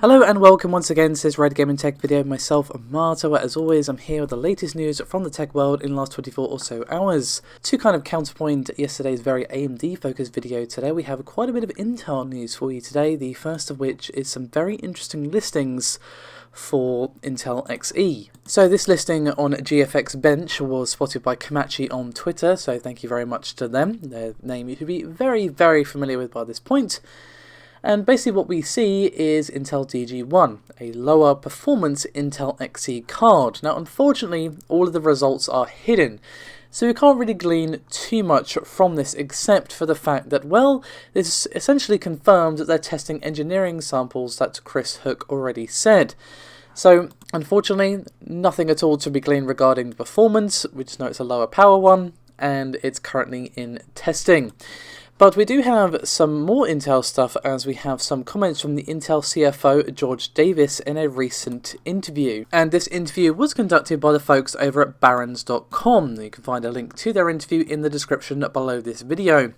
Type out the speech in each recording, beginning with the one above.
Hello and welcome once again to this Red Gaming Tech video. Myself, Marta, where as always I'm here with the latest news from the tech world in the last 24 or so hours. To kind of counterpoint yesterday's very AMD focused video, today we have quite a bit of Intel news for you today, the first of which is some very interesting listings for Intel Xe. So this listing on GFX Bench was spotted by Komachi on Twitter, so thank you very much to them. Their name you should be very familiar with by this point. And basically what we see is Intel DG1, a lower performance Intel Xe card. Now unfortunately all of the results are hidden, so we can't really glean too much from this except for the fact that, well, this essentially confirms that they're testing engineering samples that Chris Hook already said. So unfortunately nothing at all to be gleaned regarding the performance. We just know it's a lower power one and it's currently in testing. But we do have some more Intel stuff, as we have some comments from the Intel CFO George Davis in a recent interview. And this interview was conducted by the folks over at barons.com. You can find a link to their interview in the description below this video.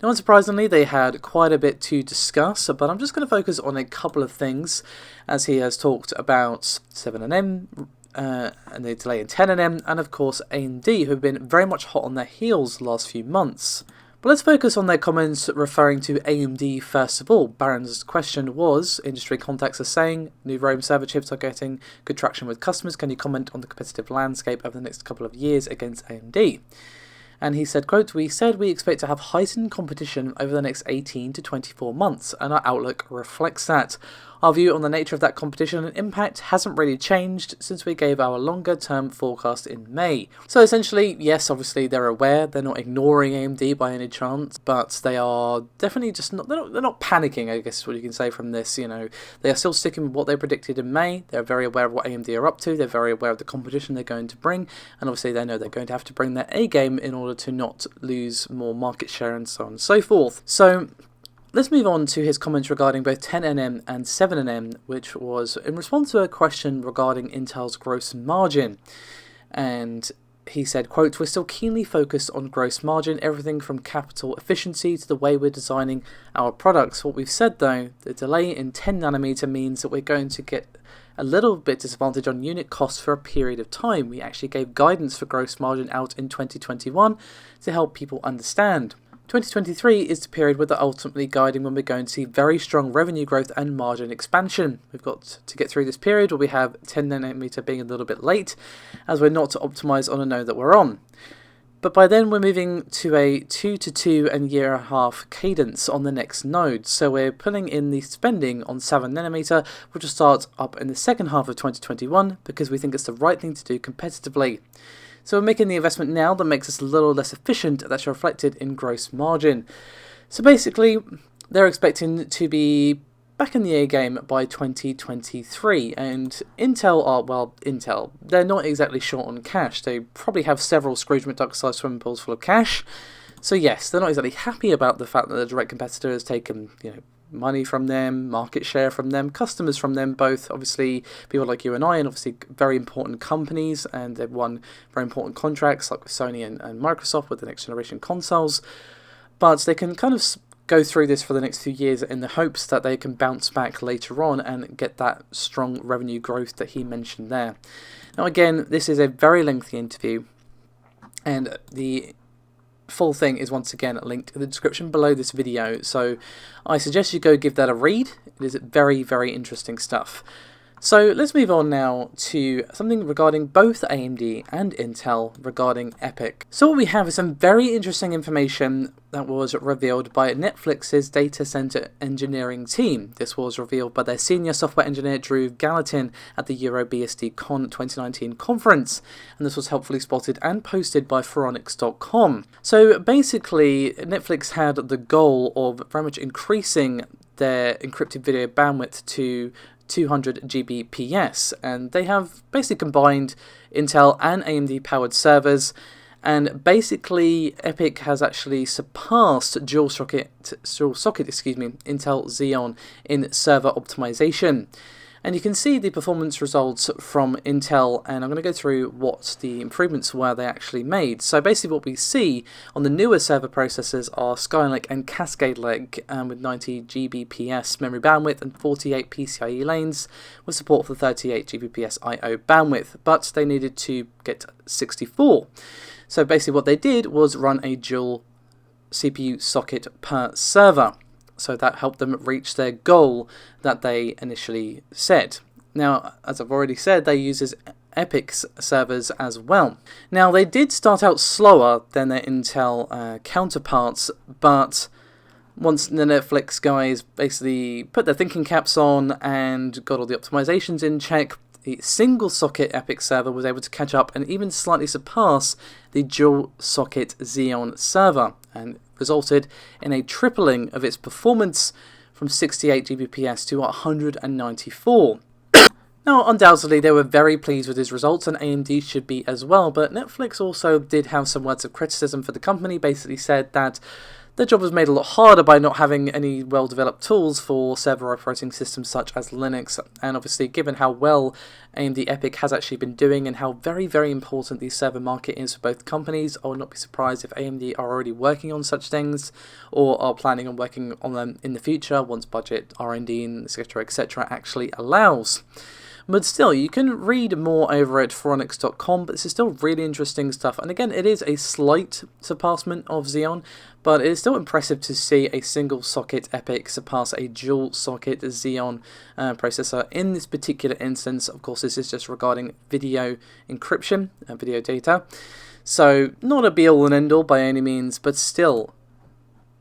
Now unsurprisingly they had quite a bit to discuss, but I'm just going to focus on a couple of things, as he has talked about 7nm, and the delay in 10nm, and of course AMD, who have been very much hot on their heels the last few months. But let's focus on their comments referring to AMD first of all. Barron's question was, industry contacts are saying new Rome server chips are getting good traction with customers. Can you comment on the competitive landscape over the next couple of years against AMD? And he said, quote, "We said we expect to have heightened competition over the next 18 to 24 months, and our outlook reflects that. Our view on the nature of that competition and impact hasn't really changed since we gave our longer term forecast in May." So essentially, yes, obviously they're aware, they're not ignoring AMD by any chance, but they are definitely just not, they're not panicking, I guess is what you can say from this. You know, they are still sticking with what they predicted in May. They're very aware of what AMD are up to, they're very aware of the competition they're going to bring, and obviously they know they're going to have to bring their A game in order to not lose more market share and so on and so forth. So let's move on to his comments regarding both 10nm and 7nm, which was in response to a question regarding Intel's gross margin. And he said, quote, "We're still keenly focused on gross margin, everything from capital efficiency to the way we're designing our products. What we've said though, the delay in 10nm means that we're going to get a little bit disadvantage on unit costs for a period of time. We actually gave guidance for gross margin out in 2021 to help people understand. 2023 is the period where they're ultimately guiding when we're going to see very strong revenue growth and margin expansion. We've got to get through this period where we have 10nm being a little bit late, as we're not to optimize on a node that we're on. But by then we're moving to a 2 to 2.5 cadence on the next node, so we're pulling in the spending on 7nm, which will start up in the second half of 2021 because we think it's the right thing to do competitively. So we're making the investment now that makes us a little less efficient, that's reflected in gross margin." So basically they're expecting to be back in the A game by 2023, and Intel, they're not exactly short on cash. They probably have several Scrooge McDuck-sized swimming pools full of cash. So yes, they're not exactly happy about the fact that the direct competitor has taken, money from them, market share from them, customers from them, both obviously people like you and I, and obviously very important companies, and they've won very important contracts like with Sony and Microsoft with the next generation consoles. But they can kind of go through this for the next few years in the hopes that they can bounce back later on and get that strong revenue growth that he mentioned there. Now again, this is a very lengthy interview, and the full thing is once again linked in the description below this video, so I suggest you go give that a read. It is very interesting stuff. So let's move on now to something regarding both AMD and Intel regarding EPYC. So what we have is some very interesting information that was revealed by Netflix's data center engineering team. This was revealed by their senior software engineer Drew Gallatin at the EuroBSDCon 2019 conference, and this was helpfully spotted and posted by Phoronix.com. So basically Netflix had the goal of very much increasing their encrypted video bandwidth to 200 Gbps, and they have basically combined Intel and AMD powered servers, and basically EPYC has actually surpassed dual socket Intel Xeon in server optimization. And you can see the performance results from Intel, and I'm going to go through what the improvements were they actually made. So basically what we see on the newer server processors are Skylake and Cascade Lake with 90 Gbps memory bandwidth and 48 PCIe lanes with support for 38 Gbps I/O bandwidth, but they needed to get 64. So basically what they did was run a dual CPU socket per server. So that helped them reach their goal that they initially set. Now, as I've already said, they use EPYC servers as well. Now, they did start out slower than their Intel counterparts, but once the Netflix guys basically put their thinking caps on and got all the optimizations in check, the single socket EPYC server was able to catch up and even slightly surpass the dual socket Xeon server, and resulted in a tripling of its performance from 68 Gbps to 194. Now, undoubtedly, they were very pleased with his results, and AMD should be as well, but Netflix also did have some words of criticism for the company, basically said that their job was made a lot harder by not having any well-developed tools for server operating systems such as Linux, and obviously given how well AMD EPYC has actually been doing and how very, very important the server market is for both companies, I would not be surprised if AMD are already working on such things or are planning on working on them in the future once budget, R&D, and etc. actually allows. But still, you can read more over at Phoronix.com, but this is still really interesting stuff. And again, it is a slight surpassment of Xeon, but it is still impressive to see a single socket EPYC surpass a dual socket Xeon processor in this particular instance. Of course, this is just regarding video encryption and video data. So, not a be-all and end-all by any means, but still,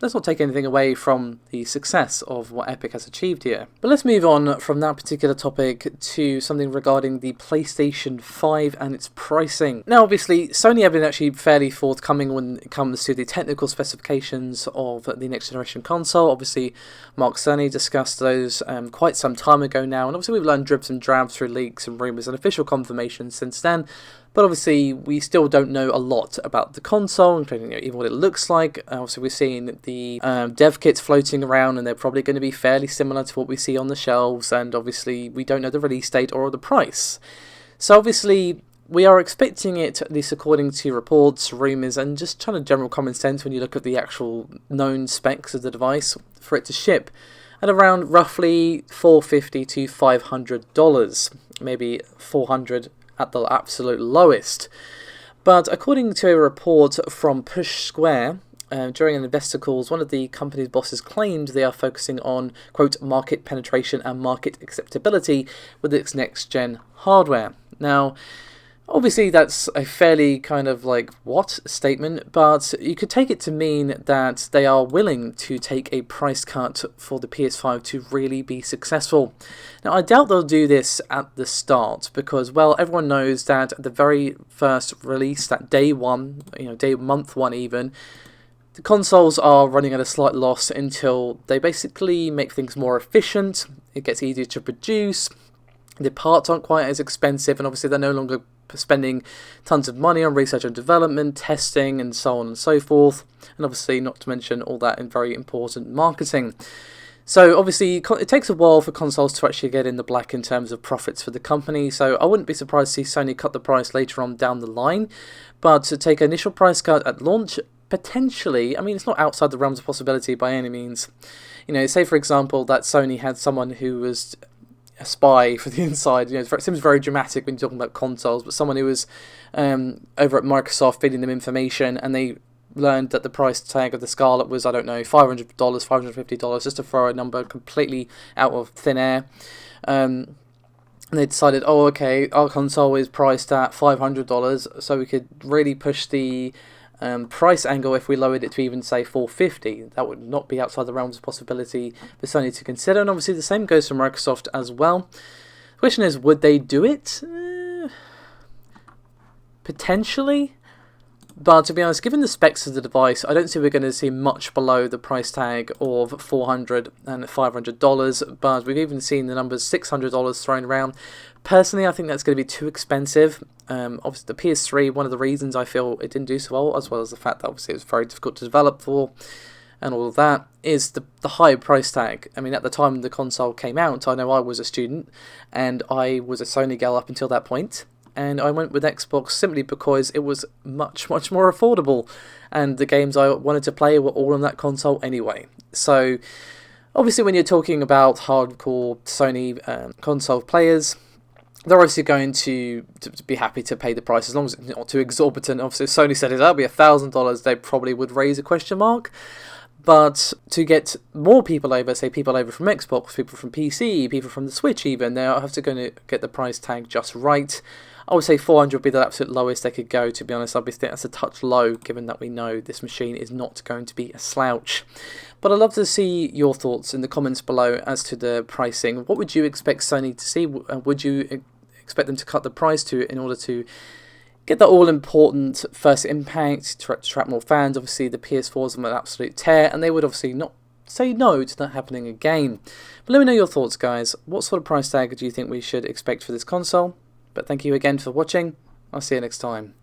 let's not take anything away from the success of what EPYC has achieved here. But let's move on from that particular topic to something regarding the PlayStation 5 and its pricing. Now, obviously, Sony have been actually fairly forthcoming when it comes to the technical specifications of the next generation console. Obviously, Mark Cerny discussed those quite some time ago now, and obviously we've learned dribs and drabs through leaks and rumours and official confirmation since then. But obviously, we still don't know a lot about the console, including even what it looks like. Obviously, we're seeing the dev kits floating around, and they're probably going to be fairly similar to what we see on the shelves. And obviously, we don't know the release date or the price. So obviously, we are expecting it, at least according to reports, rumours, and just kind of general common sense when you look at the actual known specs of the device, for it to ship at around roughly $450 to $500, maybe $400 at the absolute lowest. But according to a report from Push Square, during an investor calls, one of the company's bosses claimed they are focusing on, quote, market penetration and market acceptability with its next-gen hardware. Now, obviously that's a fairly kind of like, what statement, but you could take it to mean that they are willing to take a price cut for the PS5 to really be successful. Now, I doubt they'll do this at the start because, well, everyone knows that at the very first release, that day one, month one even, the consoles are running at a slight loss until they basically make things more efficient, it gets easier to produce, the parts aren't quite as expensive, and obviously they're no longer spending tons of money on research and development, testing, and so on and so forth, and obviously not to mention all that in very important marketing. So obviously it takes a while for consoles to actually get in the black in terms of profits for the company, so I wouldn't be surprised to see Sony cut the price later on down the line, but to take an initial price cut at launch, potentially, I mean, it's not outside the realms of possibility by any means. Say for example that Sony had someone who was a spy for the inside. It seems very dramatic when you're talking about consoles, but someone who was over at Microsoft feeding them information, and they learned that the price tag of the Scarlett was, I don't know, $500, $550, just to throw a number completely out of thin air. And they decided, oh, okay, our console is priced at $500, so we could really push the price angle if we lowered it to even say $450. That would not be outside the realms of possibility for Sony to consider, and obviously the same goes for Microsoft as well. The question is, would they do it? Potentially, but to be honest, given the specs of the device, I don't see we're going to see much below the price tag of $400 and $500, but we've even seen the numbers $600 thrown around. Personally, I think that's going to be too expensive. Obviously, the PS3, one of the reasons I feel it didn't do so well as the fact that obviously it was very difficult to develop for, and all of that, is the high price tag. I mean, at the time the console came out, I know I was a student, and I was a Sony gal up until that point, and I went with Xbox simply because it was much more affordable, and the games I wanted to play were all on that console anyway. So obviously when you're talking about hardcore Sony console players, they're obviously going to be happy to pay the price as long as it's not too exorbitant. Obviously if Sony said that'll be $1,000, they probably would raise a question mark. But to get more people over, say people over from Xbox, people from PC, people from the Switch even, they'll have to go to get the price tag just right. I would say 400 would be the absolute lowest they could go, to be honest. I think that's a touch low, given that we know this machine is not going to be a slouch. But I'd love to see your thoughts in the comments below as to the pricing. What would you expect Sony to see? Would you expect them to cut the price to in order to get that all-important first impact, to attract more fans? Obviously, the PS4 is an absolute tear, and they would obviously not say no to that happening again. But let me know your thoughts, guys. What sort of price tag do you think we should expect for this console? But thank you again for watching. I'll see you next time.